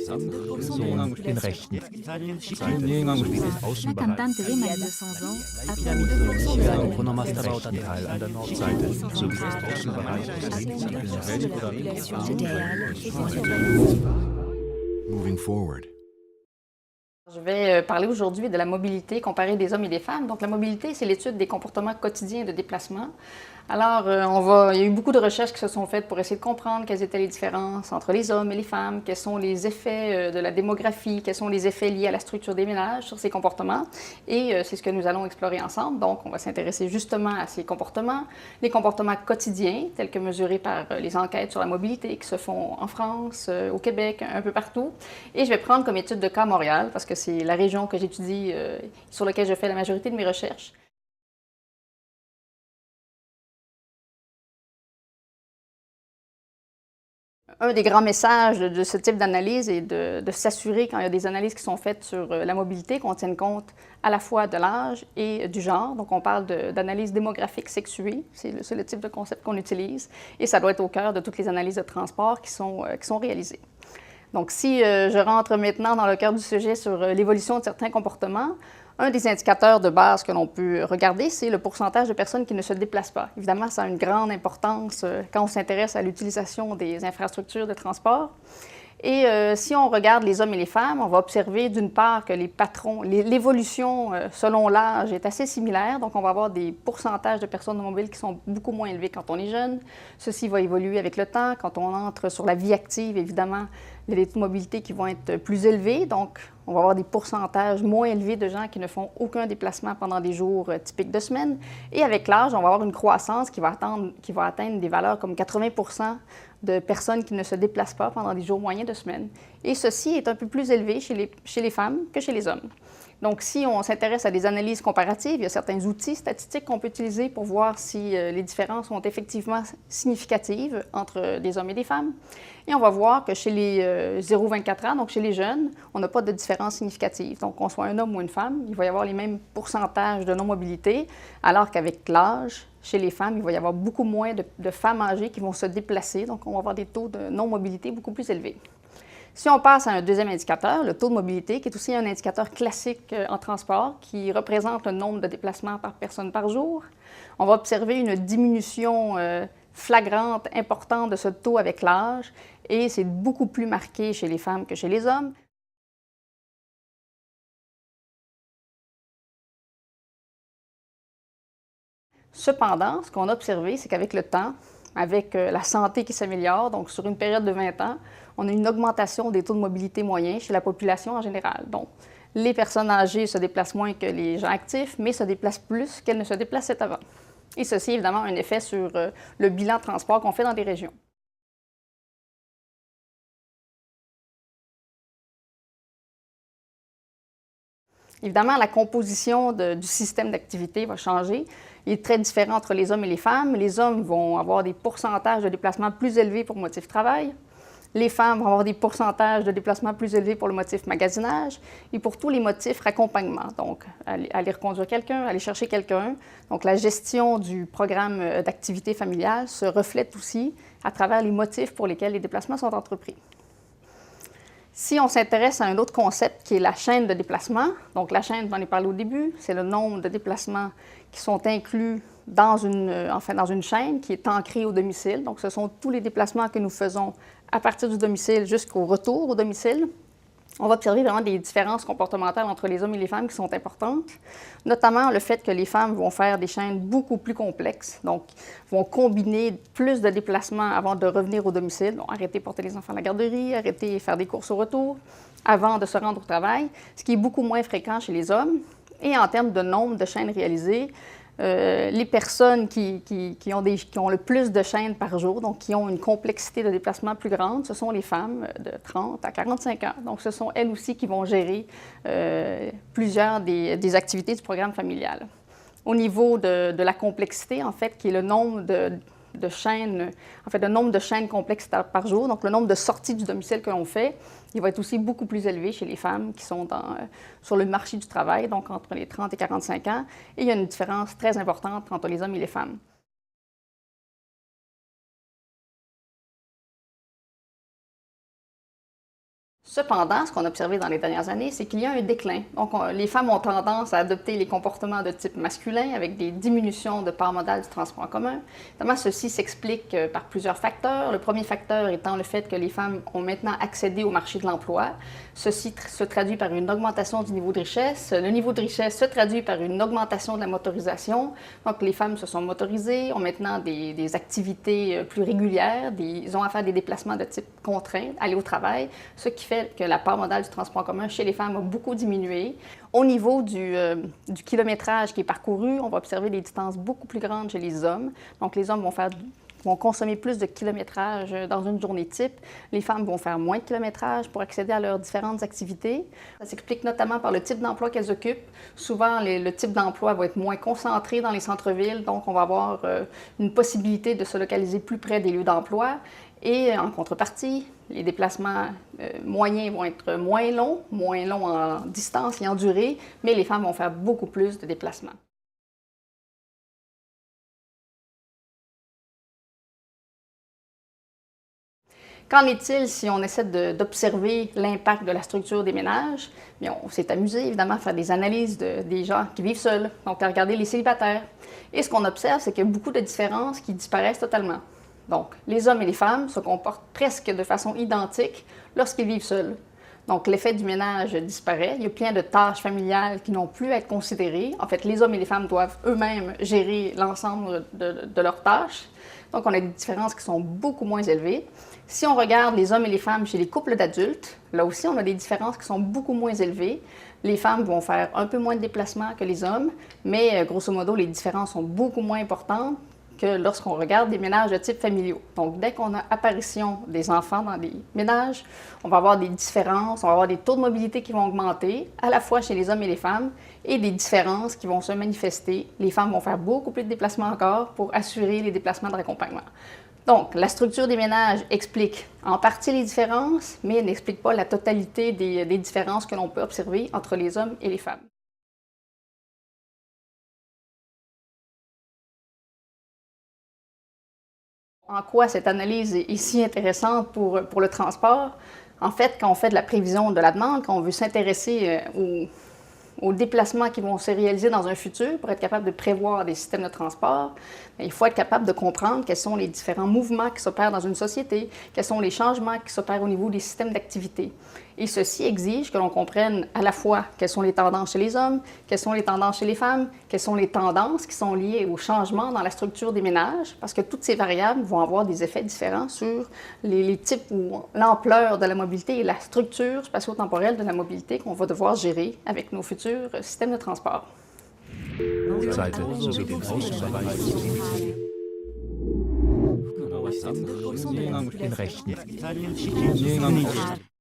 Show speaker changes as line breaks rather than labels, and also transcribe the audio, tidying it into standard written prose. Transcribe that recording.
Personen den Rechten. Sowie des
La
Außenbereichs.
cantante de María de 200 ans atteint 2% de la
Von
population.
rechten Teil an der Nordseite sowie des Außenbereichs des linken
Moving forward.
Je vais parler aujourd'hui de la mobilité comparée des hommes et des femmes. Donc, la mobilité, c'est l'étude des comportements quotidiens de déplacement. Alors, il y a eu beaucoup de recherches qui se sont faites pour essayer de comprendre quelles étaient les différences entre les hommes et les femmes, quels sont les effets de la démographie, quels sont les effets liés à la structure des ménages sur ces comportements. Et c'est ce que nous allons explorer ensemble. Donc, on va s'intéresser justement à ces comportements, les comportements quotidiens, tels que mesurés par les enquêtes sur la mobilité qui se font en France, au Québec, un peu partout. Et je vais prendre comme étude de cas Montréal, parce que c'est la région que j'étudie, sur laquelle je fais la majorité de mes recherches. Un des grands messages de ce type d'analyse est de s'assurer, quand il y a des analyses qui sont faites sur la mobilité, qu'on tienne compte à la fois de l'âge et du genre. Donc, on parle d'analyse démographique sexuée. C'est le type de concept qu'on utilise. Et ça doit être au cœur de toutes les analyses de transport qui sont réalisées. Donc, si je rentre maintenant dans le cœur du sujet sur l'évolution de certains comportements, un des indicateurs de base que l'on peut regarder, c'est le pourcentage de personnes qui ne se déplacent pas. Évidemment, ça a une grande importance quand on s'intéresse à l'utilisation des infrastructures de transport. Et si on regarde les hommes et les femmes, on va observer d'une part que les patrons, l'évolution selon l'âge est assez similaire. Donc, on va avoir des pourcentages de personnes mobiles qui sont beaucoup moins élevés quand on est jeune. Ceci va évoluer avec le temps. Quand on entre sur la vie active, évidemment, il y a des taux de mobilité qui vont être plus élevés. Donc, on va avoir des pourcentages moins élevés de gens qui ne font aucun déplacement pendant des jours typiques de semaine. Et avec l'âge, on va avoir une croissance qui va atteindre des valeurs comme 80 de personnes qui ne se déplacent pas pendant des jours moyens de semaine. Et ceci est un peu plus élevé chez les femmes que chez les hommes. Donc, si on s'intéresse à des analyses comparatives, il y a certains outils statistiques qu'on peut utiliser pour voir si les différences sont effectivement significatives entre des hommes et des femmes. Et on va voir que chez les 0-24 ans, donc chez les jeunes, on n'a pas de différence significative. Donc, qu'on soit un homme ou une femme, il va y avoir les mêmes pourcentages de non-mobilité, alors qu'avec l'âge, chez les femmes, il va y avoir beaucoup moins de femmes âgées qui vont se déplacer. Donc, on va avoir des taux de non-mobilité beaucoup plus élevés. Si on passe à un deuxième indicateur, le taux de mobilité, qui est aussi un indicateur classique en transport, qui représente le nombre de déplacements par personne par jour, on va observer une diminution flagrante, importante de ce taux avec l'âge, et c'est beaucoup plus marqué chez les femmes que chez les hommes. Cependant, ce qu'on a observé, c'est qu'avec le temps, avec la santé qui s'améliore, donc sur une période de 20 ans, on a une augmentation des taux de mobilité moyens chez la population en général. Donc, les personnes âgées se déplacent moins que les gens actifs, mais se déplacent plus qu'elles ne se déplaçaient avant. Et ceci, évidemment, a un effet sur le bilan de transport qu'on fait dans des régions. Évidemment, la composition du système d'activité va changer. Il est très différent entre les hommes et les femmes. Les hommes vont avoir des pourcentages de déplacement plus élevés pour motif travail. Les femmes vont avoir des pourcentages de déplacement plus élevés pour le motif magasinage et pour tous les motifs raccompagnement. Donc, aller reconduire quelqu'un, aller chercher quelqu'un. Donc, la gestion du programme d'activité familiale se reflète aussi à travers les motifs pour lesquels les déplacements sont entrepris. Si on s'intéresse à un autre concept qui est la chaîne de déplacement, donc la chaîne, j'en ai parlé au début, c'est le nombre de déplacements qui sont inclus dans une chaîne qui est ancrée au domicile. Donc, ce sont tous les déplacements que nous faisons à partir du domicile jusqu'au retour au domicile. On va observer vraiment des différences comportementales entre les hommes et les femmes qui sont importantes, notamment le fait que les femmes vont faire des chaînes beaucoup plus complexes, donc vont combiner plus de déplacements avant de revenir au domicile, donc arrêter de porter les enfants à la garderie, arrêter de faire des courses au retour, avant de se rendre au travail, ce qui est beaucoup moins fréquent chez les hommes. Et en termes de nombre de chaînes réalisées, les personnes qui ont le plus de chaînes par jour, donc qui ont une complexité de déplacement plus grande, ce sont les femmes de 30 à 45 ans. Donc, ce sont elles aussi qui vont gérer plusieurs des activités du programme familial. Au niveau de la complexité, en fait, qui est le nombre de chaînes, le nombre de chaînes complexes par jour, donc le nombre de sorties du domicile que l'on fait, il va être aussi beaucoup plus élevé chez les femmes qui sont sur le marché du travail, donc entre les 30 et 45 ans. Et il y a une différence très importante entre les hommes et les femmes. Cependant, ce qu'on a observé dans les dernières années, c'est qu'il y a un déclin. Donc, les femmes ont tendance à adopter les comportements de type masculin avec des diminutions de part modale du transport en commun. Évidemment, ceci s'explique par plusieurs facteurs. Le premier facteur étant le fait que les femmes ont maintenant accédé au marché de l'emploi. Ceci se traduit par une augmentation du niveau de richesse. Le niveau de richesse se traduit par une augmentation de la motorisation. Donc, les femmes se sont motorisées, ont maintenant des activités plus régulières, ils ont à faire des déplacements de type contraint, aller au travail, ce qui fait que la part modale du transport en commun chez les femmes a beaucoup diminué. Au niveau du kilométrage qui est parcouru, on va observer des distances beaucoup plus grandes chez les hommes. Donc, les hommes vont consommer plus de kilométrage dans une journée type. Les femmes vont faire moins de kilométrage pour accéder à leurs différentes activités. Ça s'explique notamment par le type d'emploi qu'elles occupent. Souvent, le type d'emploi va être moins concentré dans les centres-villes, donc on va avoir une possibilité de se localiser plus près des lieux d'emploi. Et en contrepartie, les déplacements moyens vont être moins longs en distance et en durée, mais les femmes vont faire beaucoup plus de déplacements. Qu'en est-il si on essaie d'observer l'impact de la structure des ménages? Bien, on s'est amusé, évidemment, à faire des analyses des gens qui vivent seuls, donc à regarder les célibataires. Et ce qu'on observe, c'est qu'il y a beaucoup de différences qui disparaissent totalement. Donc, les hommes et les femmes se comportent presque de façon identique lorsqu'ils vivent seuls. Donc, l'effet du ménage disparaît. Il y a plein de tâches familiales qui n'ont plus à être considérées. En fait, les hommes et les femmes doivent eux-mêmes gérer l'ensemble de leurs tâches. Donc, on a des différences qui sont beaucoup moins élevées. Si on regarde les hommes et les femmes chez les couples d'adultes, là aussi, on a des différences qui sont beaucoup moins élevées. Les femmes vont faire un peu moins de déplacements que les hommes, mais grosso modo, les différences sont beaucoup moins importantes que lorsqu'on regarde des ménages de type familiaux. Donc, dès qu'on a apparition des enfants dans des ménages, on va avoir des différences, on va avoir des taux de mobilité qui vont augmenter, à la fois chez les hommes et les femmes, et des différences qui vont se manifester. Les femmes vont faire beaucoup plus de déplacements encore pour assurer les déplacements de raccompagnement. Donc, la structure des ménages explique en partie les différences, mais n'explique pas la totalité des différences que l'on peut observer entre les hommes et les femmes. En quoi cette analyse est si intéressante pour le transport? En fait, quand on fait de la prévision de la demande, quand on veut s'intéresser aux déplacements qui vont se réaliser dans un futur pour être capable de prévoir des systèmes de transport, il faut être capable de comprendre quels sont les différents mouvements qui s'opèrent dans une société, quels sont les changements qui s'opèrent au niveau des systèmes d'activité. Et ceci exige que l'on comprenne à la fois quelles sont les tendances chez les hommes, quelles sont les tendances chez les femmes, quelles sont les tendances qui sont liées aux changements dans la structure des ménages, parce que toutes ces variables vont avoir des effets différents sur les types ou l'ampleur de la mobilité et la structure spatio-temporelle de la mobilité qu'on va devoir gérer avec nos futurs systèmes de transport.
Seite sowie den Außenbereich
Den rechten.
den rechten.